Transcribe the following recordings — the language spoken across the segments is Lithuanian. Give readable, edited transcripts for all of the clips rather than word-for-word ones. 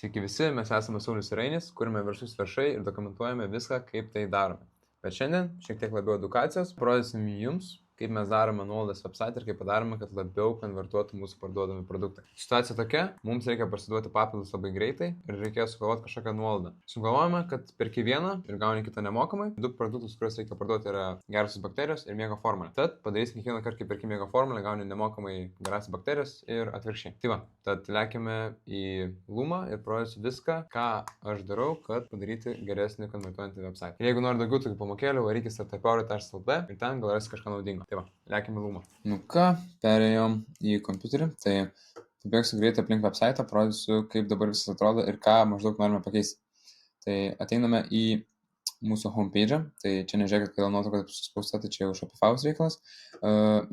Sveiki visi, mes esame Saulius ir Ainis, kuriame verslus viešai ir dokumentuojame viską, kaip tai darome. Bet šiandien šiek tiek labiau edukacijos, parodysim jums, kaip mes darome nuolaidas website ir kaip padarome, kad labiau konvertuotų mūsų parduodami produktai. Situacija tokia, mums reikia parsiduoti papildus labai greitai ir reikėjo sugalvoti kažkokią nuolaidą. Sugalvojame, kad perki vieną ir gauni kitą nemokamai. Du produktus, kuriuos reikia parduoti, yra gerosios bakterijos ir miego formulė. Tad padarysim kiekvieną kartą, kai perki miego formulę, gauni nemokamai gerosios bakterijos ir atvirkščiai. Tai va, tad lekiame į Luma ir parodysiu viską, ką aš darau, kad padaryti geresnį konvertuojantį website. Ir jeigu nori daugiau tokių pamokėlių, varykis startupower.lt ir ten gal rasi kažką naudingo. Tai va, lekiame Luma. Nu ką, perėjom į kompiuterį, tai pabėgsiu greitai aplink website, parodysiu, kaip dabar viskas atrodo ir ką maždaug norime pakeisti. Tai ateiname į mūsų homepage, tai čia nežiūrėkit, kodėl nuotrauka suspausta, tai čia jau Shopify'aus reikalas.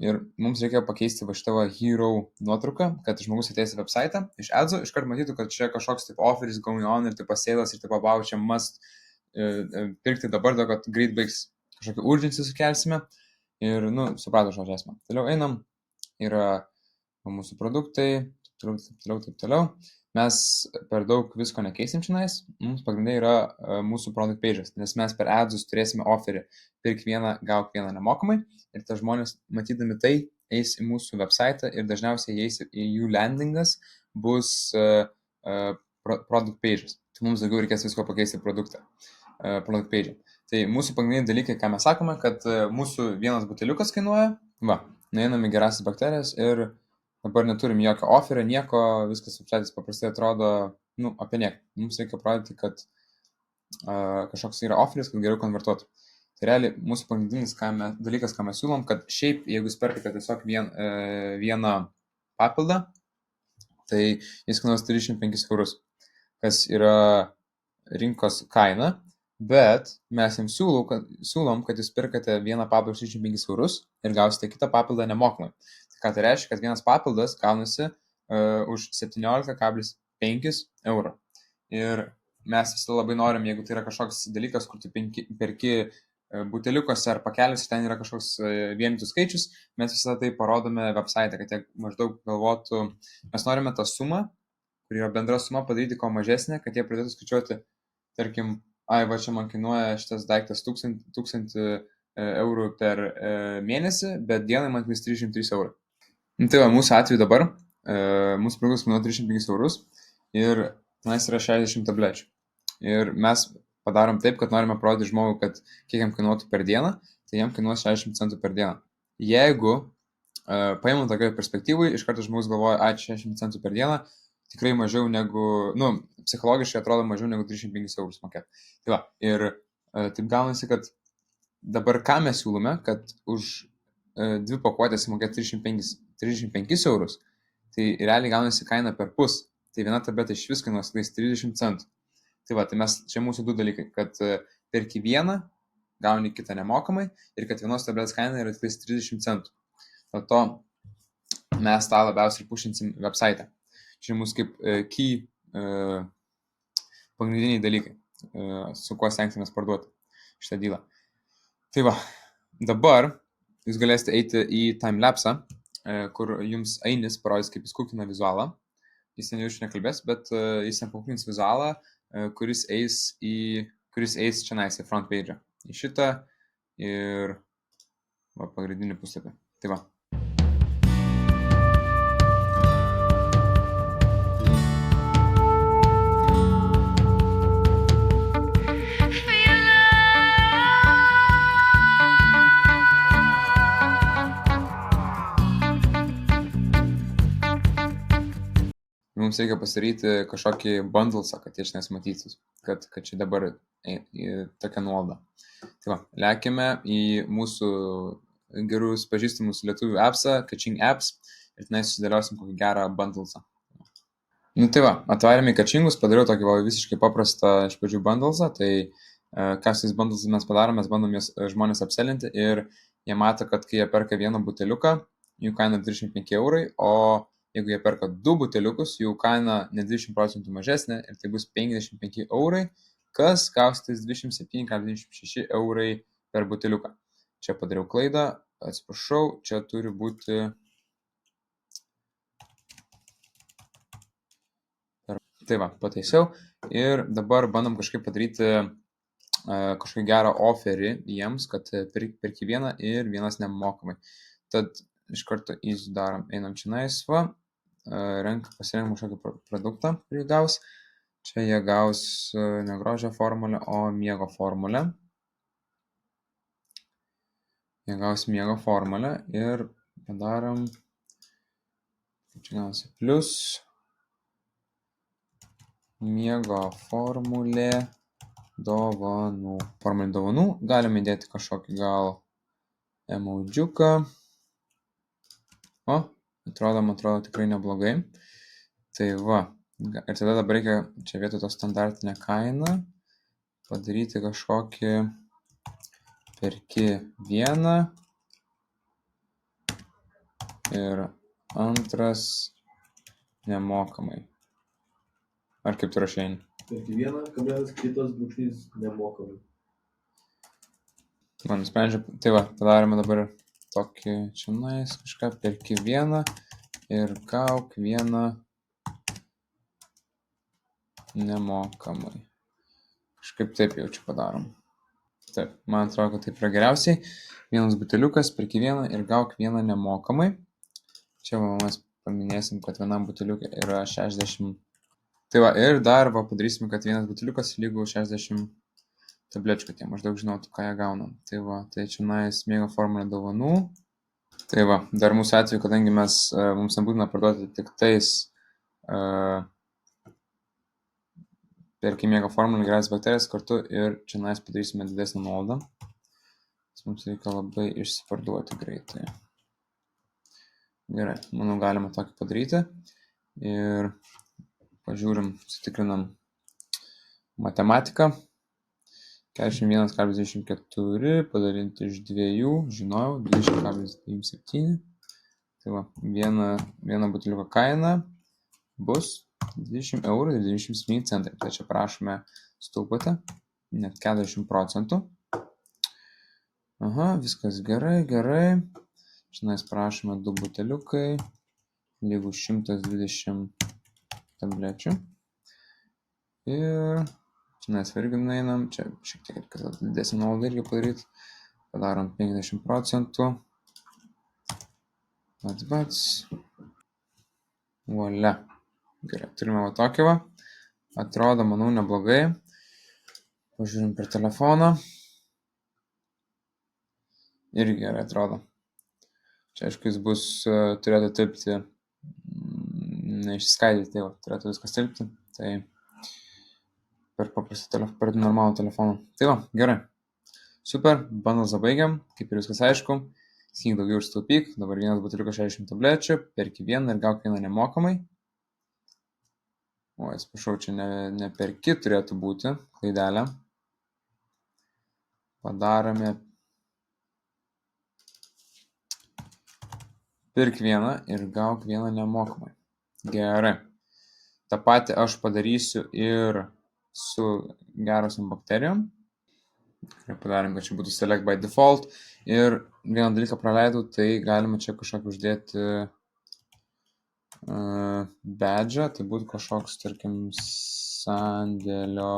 Ir mums reikia pakeisti va šitą hero nuotrauką, kad žmogus atėjęs į website, iš adsų iškart matytų, kad čia kažkoks taip offeris going on ir taip sales ir taip wow, čia must pirkti dabar, kad greit baigs, kažkokį urgency sukelsime ir, suprato žodžią esmę. Toliau einam, yra mūsų produktai, taip toliau. Mes per daug visko nekeisim čionais, mums pagrindai yra mūsų product pages, nes mes per adsus turėsime offerį pirk vieną, gauk vieną nemokamai ir tas žmonės matydami tai eis į mūsų website ir dažniausiai eis į jų landingas bus product pages. Tai mums daugiau reikės visko pakeisti product page. Tai mūsų pagrindiniai dalykai, ką mes sakome, kad mūsų vienas buteliukas kainuoja, nueinam į gerasias bakterijas ir dabar neturim jokio offerio, nieko, viskas website'is paprastai atrodo, apie nieką. Mums reikia parodyti, kad kažkoks yra offeris, kad geriau konvertuotų. Tai realiai mūsų pagrindinis dalykas, ką mes siūlom, kad šiaip, jeigu jūs perkate tiesiog vieną papildą, tai jis kainuos 35 eurus, kas yra rinkos kaina, bet mes jums siūlom, kad jūs perkate vieną papildą už 35 eurus ir gausite kitą papildą nemokamai. Tai ką tai reiškia, kad vienas papildas gaunasi už 17,5 eurų. Ir mes visą labai norim, jeigu tai yra kažkoks dalykas, kur tu perki buteliukuose ar pakeliuose, ten yra kažkoks vienetų skaičius, mes visą tai parodome website, kad jie maždaug galvotų, mes norime tą sumą, kur yra bendra suma, padaryti kuo mažesnė, kad jie pradėtų skaičiuoti, tarkim, čia man kainuoja šitas daiktas 1000 eurų per mėnesį, bet dienai man kainuos 303 eurų. Tai va, mūsų atveju dabar, mūsų produktas kainuoja 305 eurus ir tenais yra 60 tablečių. Ir mes padarom taip, kad norime parodyti žmogui, kad kiek jam kainuotų per dieną, tai jam kainuos 60 centų per dieną. Jeigu paimam tokioje perspektyvui, iš karto žmogus galvoja, 60 centų per dieną, tikrai mažiau negu, psichologiškai atrodo mažiau negu 305 eurus mokėti. Tai va, ir taip gaunasi, kad dabar ką mes siūlome, kad už 2 pakuotės mokėti 305 eurus, tai realiai gaunasi kaina per pus. Tai viena tabletė iš vis kainuos 30 centų. Tai va, tai čia mūsų du dalykai, kad perki vieną, gauni kitą nemokamai ir kad vienos tabletės kaina yra 30 centų. Dėl to mes tą labiausiai pušinsim website. Čia mūsų kaip key pagrindiniai dalykai, su kuo stengsimės parduoti šitą dylą. Tai va, dabar jūs galėsite eiti į timelapsą, kur jums Ainis parodys, kaip jis kukina vizualą. Jis ten jau nekalbės, bet jis ten kukins vizualą, kuris eis čia nais į front page. Į šitą ir pagrindinį puslapį. Tai va. Mums reikia pasidaryti kažkokį bundlesą, kad jie čia matytus, kad čia dabar tokia nuolaidą. Tai va, lekiame į mūsų gerus pažįstamus lietuvių appsą, Kaching apps, ir tenai susidėliosim kokį gerą bundlesą. Tai va, atvarėme į Kachingus, padariau tokį visiškai paprastą iš pradžių bundlesą, tai ką su tais bundlesais mes padarom, mes bandom jas žmonės apselinti ir jie mato, kad kai jie perka vieną buteliuką, jų kaina 35 eurai, o jeigu jie perka 2 buteliukus, jų kaina ne 20% mažesnė ir tai bus 55 eurai, kas gaustis 27,96 eurai per buteliuką. Čia padariau klaidą, atsiprašau, čia turi būti Tai va, pataisiau ir dabar bandom kažkaip padaryti kažkokį gerą offerį jiems, kad perki vieną ir vienas nemokamai. Tad iš karto darom, einam čia naisva, pasirenk kažkokį produktą, kurį gaus. Čia jie gaus ne grožio formulę, o miego formulę. Jie gaus miego formulę ir padarom, čia gausi plus miego formulė dovanų. Formulė dovanų, galime įdėti kažkokį gal emodžiuką. O, atrodo tikrai neblogai. Tai va, ir tada dabar reikia čia vietoj to standartinę kainą padaryti kažkokį perki vieną ir antras nemokamai. Ar kaip tu rašai? Perki vieną, kablelis, kitas brūkšnys nemokamai. Man nusprendžia, tai va, padarėme dabar tokį čionais kažką, perki vieną ir gauk vieną nemokamai. Kažkaip taip jau čia padarom. Taip, man atrodo, kad taip yra geriausiai. Vienas buteliukas, perki vieną ir gauk vieną nemokamai. Čia mes paminėsim, kad vienam buteliukė yra 60. Tai va, ir dar padarysim, kad vienas buteliukas lygų 60 tablečių, kad jie maždaug žinotų, ką jie gauna. Tai va, tai čia miego formulė dovanų. Tai va, dar mūsų atveju, kadangi mums nebūtina parduoti tik tais perki miego formulę geras bakterijas kartu ir čia padarysime didesnį nuolaidą. Mums reikia labai išsiparduoti greitai. Gerai, manau, galima tokį padaryti. Ir pažiūrim, sutikrinam matematiką. 41,24 padalinti iš 2, žinojau, 20,97. Tai va, viena buteliuko kaina bus 20 eurų ir 97 centai. Tai čia prašome sutaupyti, net 40%. Aha, viskas gerai. Čia prašome 2 buteliukai, lygų 120 tablečių. Ir čia irgi einam, čia šiek tiek reikia didesnį nuolaidą irgi padaryti. Padarom 50%. Bats. Volia. Gerai, turime va tokį va. Atrodo, manau, neblogai. Pažiūrim per telefoną. Irgi gerai atrodo. Čia, aišku, jis bus, turėtų tilpti, neišskaidyti, tai va, turėtų viskas tilpti. Tai per normalų telefoną. Tai va, gerai. Super, bundlesą baigiam, kaip ir viskas aišku. Skyk daugiau ir sutaupyk, dabar vienas buteliukas 60 tablečių, perki vieną ir gauk vieną nemokamai. O, atsiprašau, čia ne perki turėtų būti, klaidelė. Padarome pirk vieną ir gauk vieną nemokamai. Gerai. Ta pati aš padarysiu ir su gerosiam bakterijom. Ir padarom, kad čia būtų select by default. Ir vieną dalyką praleidau, tai galima čia kažkokį uždėti badge'ą. Tai būtų kažkoks, tarkim, sandėlio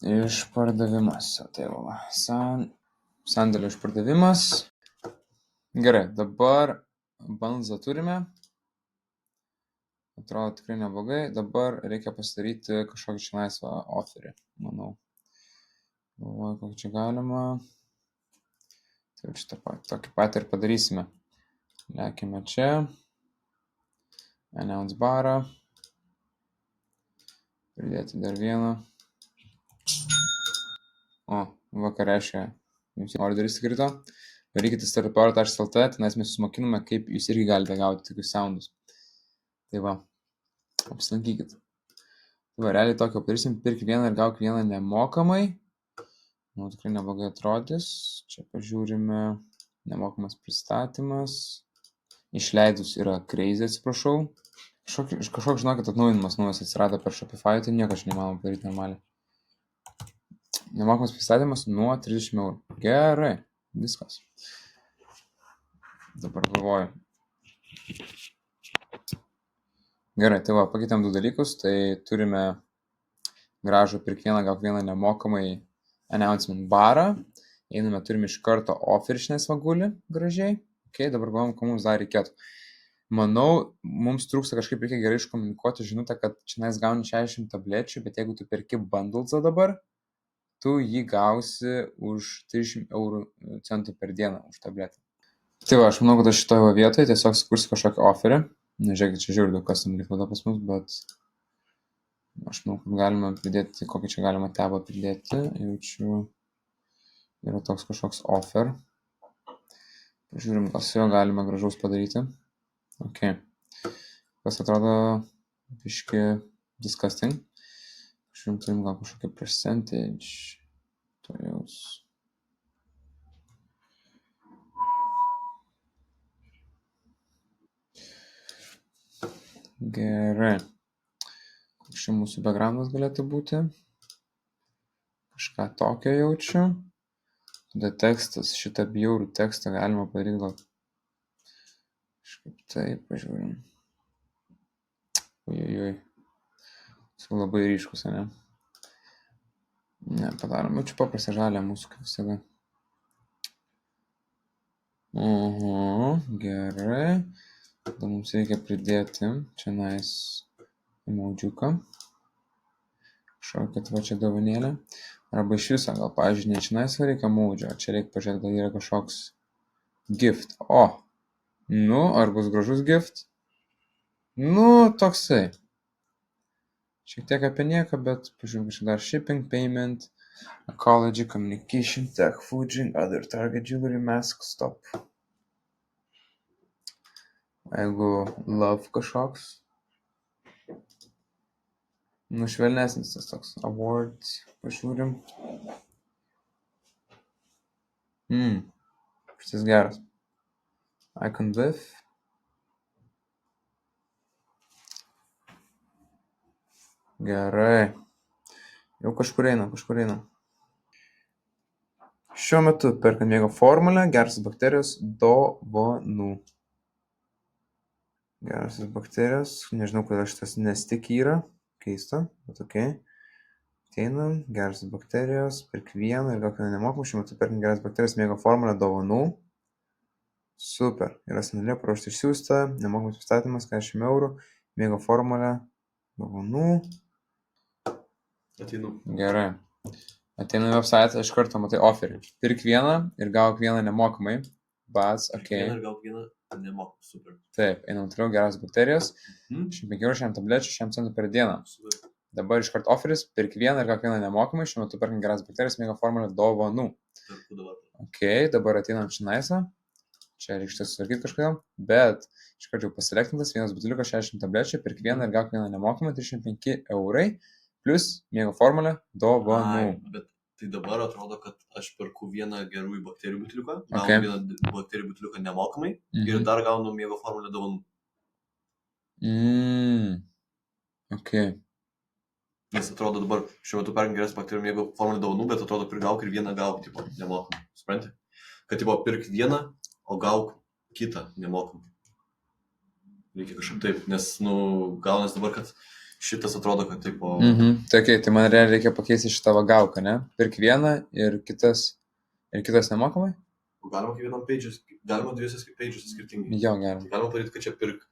išpardavimas. Tai va, sandėlio išpardavimas. Gerai, dabar bundlesą turime. Atrodo tikrai neblogai. Dabar reikia pasidaryti kažkokį čia laisvą offerį, manau. Galvoju, kokį čia galima. Tai šitą tokį patį ir padarysime. Lekime čia. Announce barą. Pridėti dar vieną. O, ką reiškia. Jums orderis krito. Varykite startuparo.lt, tenais mes susimokiname, kaip jūs irgi galite gauti tokius soundus. Tai va, apsilankykit. Tai va, realiai tokio padarysim, pirk vieną ir gauk vieną nemokamai. Nu, tikrai neblogai atrodys. Čia pažiūrime, nemokamas pristatymas. Išleidus yra crazy, atsiprašau. Kažkoks, žinokit, atnaujinimas naujas atsirado per Shopify, tai nieko aš neįmanoma padaryti normaliai. Nemokamas pristatymas nuo 30 eurų. Gerai, viskas. Dabar galvoju. Gerai, tai va, pakeitėm 2 dalykus, tai turime gražų pirk vieną, gauk vieną nemokamai announcement barą. Einame, turime iš karto oferišnės vagulį gražiai. Ok, dabar galvom, ko mums dar reikėtų. Manau, mums trūksta kažkaip reikia gerai iškomunikuoti žinutę, kad čia gauni 60 tablečių, bet jeigu tu perki bundlesą dabar, tu jį gausi už 30 centų per dieną už tabletę. Tai va, aš manau, kad aš šitoje vietoje tiesiog sukursiu kažkokį oferį. Nežiūrėkit, čia žiūri daug kas likvada pas mus, bet aš manau, kad galima pridėti, kokį čia galima tabą pridėti. Jaučiu, yra toks kažkoks offer. Pažiūrim, ką su jo galima gražaus padaryti. Ok. Kas atrodo biški disgusting. Pažiūrim, turim gal kažkokį percentage. To jaus. Gerai. Koks čia mūsų backgroundas galėtų būti? Kažką tokio jaučiu. Tada tekstas, šitą bjaurų tekstą galima padaryti gal kažkaip taip, pažiūrim. Ojojoj. Su labai ryškus, ne? Ne, padarom. Čia paprastą žalę mūsų kaip visada. Gerai. Tada mums reikia pridėti čia emojiuką. Kažkokią va čia dovanėlę. Arba iš viso, gal, pavyzdžiui, ne čia reikia emojio, o čia reikia pažiūrėti, gal yra kažkoks gift. O, nu, ar bus gražus gift? Nu, toksai. Šiek tiek apie nieką, bet pažiūrėk, čia dar shipping, payment, ecology, communication, tech, fooding, other target, jewelry, mask, stop. Jeigu love kažkoks, nu, švelnesnis tas toks, awards, pažiūrim. Šitas geras. Icon with. Gerai. Jau kažkur eina. Šiuo metu perkant miego formulę, gerosios bakterijos dovanų. Gerosios bakterijos, nežinau, kodėl šitas nestik yra, keista, bet ok. Ateinam, gerosios bakterijos, perk vieną ir gal kada nemokamai, šiuo metu perkant gerosios bakterijos miego formulę dovanų. Super, yra sandėlyje paruošta išsiųsta, nemokamas pristatymas, 40 €, miego formulę dovanų. Ateinu. Gerai. Ateinu į website, iš karto matai offerį. Pirk vieną ir gauk vieną nemokamai. Bas, ok. Vieną ir gauk vieną nemokamai, super. Taip, einam toliau, geros bakterijos. 5 €, šiam tablečių, šiam centų per dieną. Super. Dabar iš karto offeris, pirk vieną ir gauk vieną nemokamai. Šiuo metu perkant geras bakterijas, miego formulę dovanų. Perku dabar. Ok, dabar ateinam činaisą. Čia reikštai susvarkyti kažkodėl. Bet iš karto jau paselektintas, vienas butiliukas 60 tablečių, pirk vieną ir gauk vieną nemokamai, 35 €. Plius miego formulę dovanų. Bet tai dabar atrodo, kad aš perku vieną gerųjų bakterijų butiliuką, Ok. gaunu vieną bakterijų butiliuką nemokamai ir dar gaunu miego formulę dovanų. Ok. Nes atrodo dabar šiuo metu perkant geras bakterijų miego formulę dovanų, bet atrodo prigauk ir vieną gauk, tipo, nemokamai. Supranti? Kad, tipo, pirk vieną, o gauk kitą nemokamai. Reikia kažkaip taip, nes, nu, gaunas dabar, kad šitas atrodo, kad tipo... Tai okay, tai man reikia pakeisti šitą vagauką, ne? Pirk vieną ir kitas nemokamai? Galima kiekvienam page'us, galima dviesios page'us skirtingai. Jo, galima. Tai galima padaryti, kad čia pirk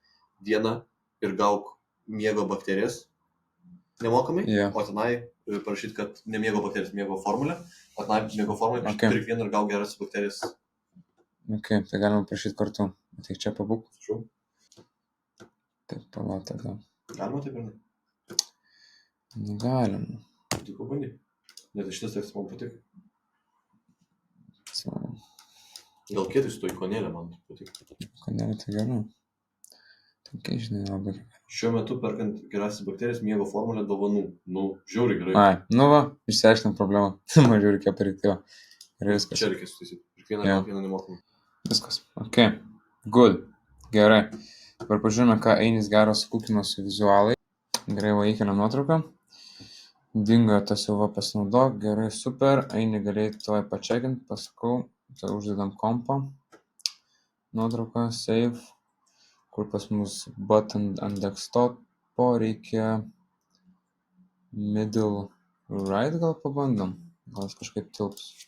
vieną ir gauk miego bakterijas nemokamai, o tenai parašyti, kad ne miego bakterijas, miego formulę, o tenai miego formulę, pirk vieną ir gauk geras bakterijas. Ok, tai galima parašyti kartu. Tai čia pabūk. Prašau. Taip, palauk tada. Galima taip ir ne? Galima. Tai pabandyk. Net šitas tekstas man patiko. Gal kietai su to ikonėlė man patiko. Ikonėlė tai gerai. Tokia, žinai, labai. Šiuo metu perkant gerasis bakterijas miego formulę dovanų. Nu, žiauriai gerai. Ai, nu va, išsiaiškinam problemą. Mažiau reikia pareikti jo. Ir viskas. Čia reikia sutaisyti. Ir vieną nemokamą. Viskas. Ok. Good. Gerai. Dabar pažiūrime, ką Einis geras kukino su vizualai. Gerai, va, įkeliam nuotrauką. Dingo tas jau va pasinaudok. Gerai, super. Eini galėjai toj pačekint. Pasakau. Tai uždedam kompą. Nuotrauką, save. Kur pas mus button ant desktop. po reikia middle right gal pabandom. Gal jis kažkaip tilps.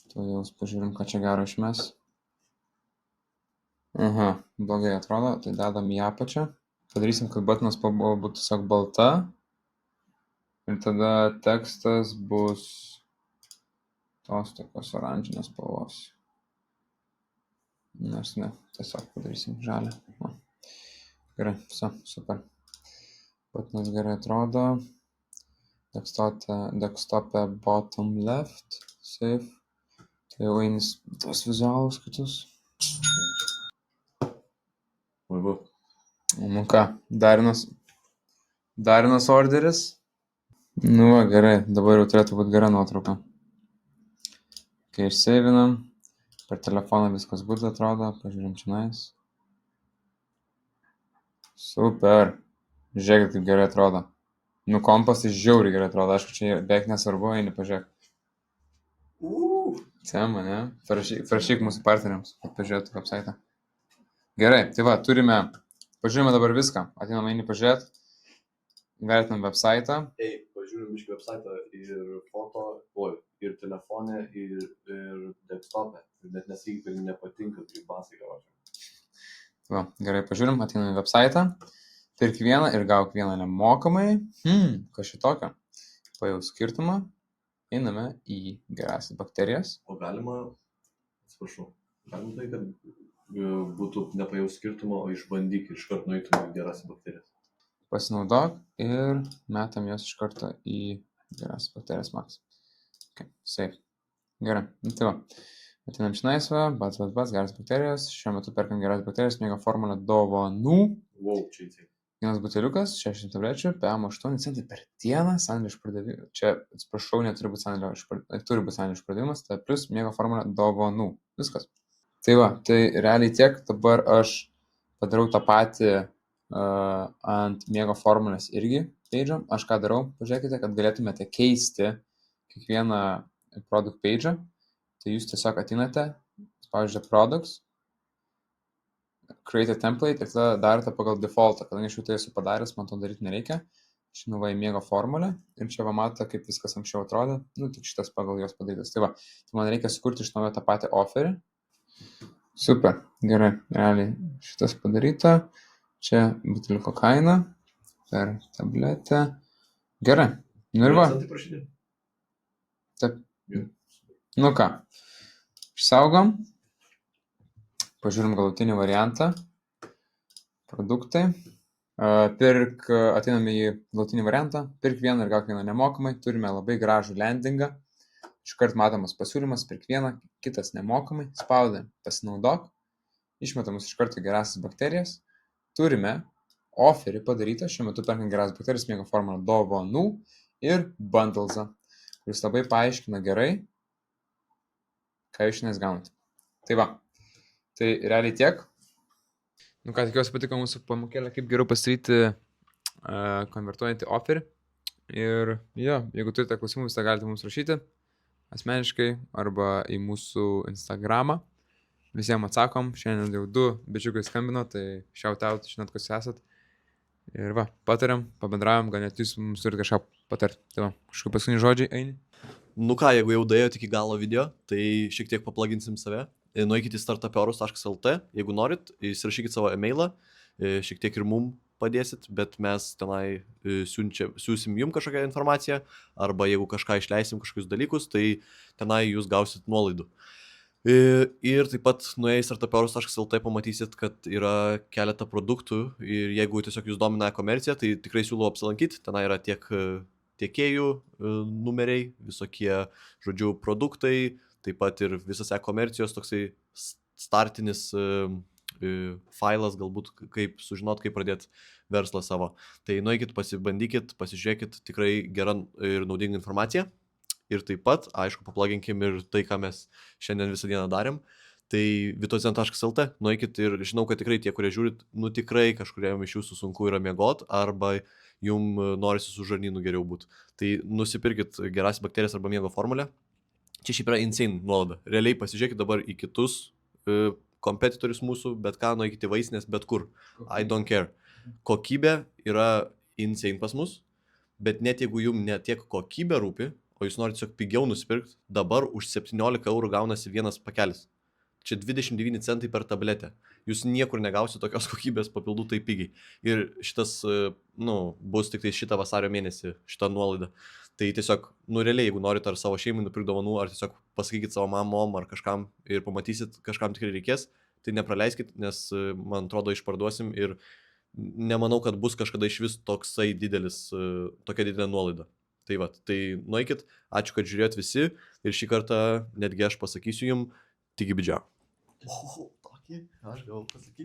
To jau pažiūrim, ką čia gero išmes. Aha, blogai atrodo, tai dedam į apačią. Padarysim, kad buttonas būtų tiesiog balta. Ir tada tekstas bus tos tokios oranžinės spalvos. Nors ne, tiesiog padarysim žalią. Va. Gerai, super. Buttonas gerai atrodo. Desktop'e bottom left, save. Tai jau einis tos vizualus kitus. Vaibu. Nu ką, Darinas orderis. Nu va, gerai, dabar jau turėtų būti gera nuotrauka. Kai išseivinam, per telefoną viskas good atrodo, pažiūrim čionais. Super. Žiūrėkit, kaip gerai atrodo. Nu, kompas tai žiauriai gerai atrodo, aišku, čia beveik nesvarbu, eini pažiūrėk. Tema, ne? Parašyk mūsų partneriams, kad pažiūrėtų website. Gerai, tai va, pažiūrime dabar viską. Ateinam eini pažiūrėti, vertinam website. Pažiūrim iš website ir foto, ir telefone, ir desktop'e. Ir net nesakyk, kad nepatinka, tai basai gavosi. Va, gerai, pažiūrim, ateinam į website. Pirk vieną ir gauk vieną nemokamai. Kas šitokio? Pajaus skirtumą. Einame į gerąsias bakterijas. O galima tai, kad būtų nepajaus skirtumo, o išbandyk ir iškart nueitum į gerąsias bakterijas. Pasinaudok ir metam jos iš karto į gerąsias bakterijas max. Okay, save. Gerai, tai va. Ateinam čionais, bats, geras bakterijos. Šiuo metu perkam geras bakterijas, mėga formulę dovanų. Wow, čia įsiek. Vienas buteliukas, 60 tablečių, PM8 centai per dieną, sandėlio išpardavimas. Čia, atsiprašau, neturi būti sandėlio išpardavimas, tai plus mėga formulę dovanų. Viskas. Tai va, tai realiai tiek. Dabar aš padarau tą patį ant mėgo formulės irgi page'o. Aš ką darau, pažiūrėkite, kad galėtumėte keisti kiekvieną product page'ą. Tai jūs tiesiog ateinate, pavyzdžiui, products, create a template ir tada darote pagal defaultą. Kadangi aš jau tai esu padaręs, man to daryti nereikia. Žinau, va į mėgo formulę ir čia va matote, kaip viskas anksčiau atrodė. Nu, tik šitas pagal jos padarytas. Tai va, tai man reikia sukurti iš naujo tą patį offerį. Super, gerai, realiai šitas padaryta. Čia buteliuko kaina per tabletę. Gerai, nu ir va. Taip. Nu ką, išsaugom. Pažiūrim galutinį variantą. Produktai. Ateiname į galutinį variantą. Pirk vieną ir gauk vieną nemokamai. Turime labai gražų landingą. Iškart matomas pasiūlymas. Pirk vieną, kitas nemokamai. Spaudėm pasinaudok. Išmetamus iš karto gerąsias bakterijas. Turime offerį padarytą. Šiuo metu perkam gerąsias bakterijas, mėgo formulę dovanų ir bundlesą, kuris labai paaiškina gerai, ką jūs šiandien gaunate. Tai va. Tai realiai tiek. Nu ką, tikiuosi patiko mūsų pamokėlė, kaip geriau pasidaryti konvertuojantį offerį. Ir jo, jeigu turite klausimų, visą galite mums rašyti asmeniškai arba į mūsų Instagramą. Visiems atsakom. Šiandien jau 2 bičiukai skambino, tai shout out, žinot, kas esat. Ir va, patariam, pabendravom, gal net jūs mums turite kažką patarti. Tai va, kažkokie paskutiniai žodžiai eini. Nu ką, jeigu jau daėjote iki galo video, tai šiek tiek paplaginsim save. Nueikite į startupeurus.lt, jeigu norit, įsirašykit savo e-mailą, šiek tiek ir mum padėsit, bet mes tenai siūsim jum kažkokią informaciją, arba jeigu kažką išleisim, kažkokius dalykus, tai tenai jūs gausit nuolaidų. Ir taip pat nuėję į startupeurus.lt pamatysit, kad yra keletą produktų ir jeigu tiesiog jūs domina e-komercija, tai tikrai siūlau apsilankyti, tenai yra tiek tiekėjų numeriai, visokie, žodžiu, produktai, taip pat ir visas e-komercijos toksai startinis failas, galbūt kaip sužinot, kaip pradėti verslą savo. Tai nueikit, pasibandykit, pasižiūrėkit, tikrai gera ir naudinga informacija. Ir taip pat, aišku, paplaginkim ir tai, ką mes šiandien visą dieną darėm. Tai vitozen.lt, nueikit ir žinau, kad tikrai tie, kurie žiūrit, nu tikrai kažkuriam iš jūsų sunku yra miegot, arba jum norisi su žarnynu geriau būti. Tai nusipirkit gerąsias bakterijas arba miego formulę. Čia šiaip yra insane nuolaida. Realiai pasižiūrėkit dabar į kitus kompetitorius mūsų, bet ką, nueikite vaistinės, bet kur. I don't care. kokybė yra insane pas mus, bet net jeigu jums ne tiek kokybė rūpi, o jūs norite tiesiog pigiau nusipirkti, dabar už 17 eurų gaunasi vienas pakelis. Čia 29 centai per tabletę. Jūs niekur negausite tokios kokybės papildų taip pigiai. Ir šitas, bus tik tai šitą vasario mėnesį, šitą nuolaidą. Tai tiesiog, realiai, jeigu norite ar savo šeimai nupirkti dovanų, ar tiesiog pasakykit savo mamom ar kažkam ir pamatysit, kažkam tikrai reikės, tai nepraleiskit, nes, man atrodo, išparduosim ir nemanau, kad bus kažkada iš vis tokia didelė nuolaida. Tai va, tai nueikit, ačiū, kad žiūrėjot visi ir šį kartą netgi aš pasakysiu jums, tik į bidžią. Tokį, aš gal pasakysiu.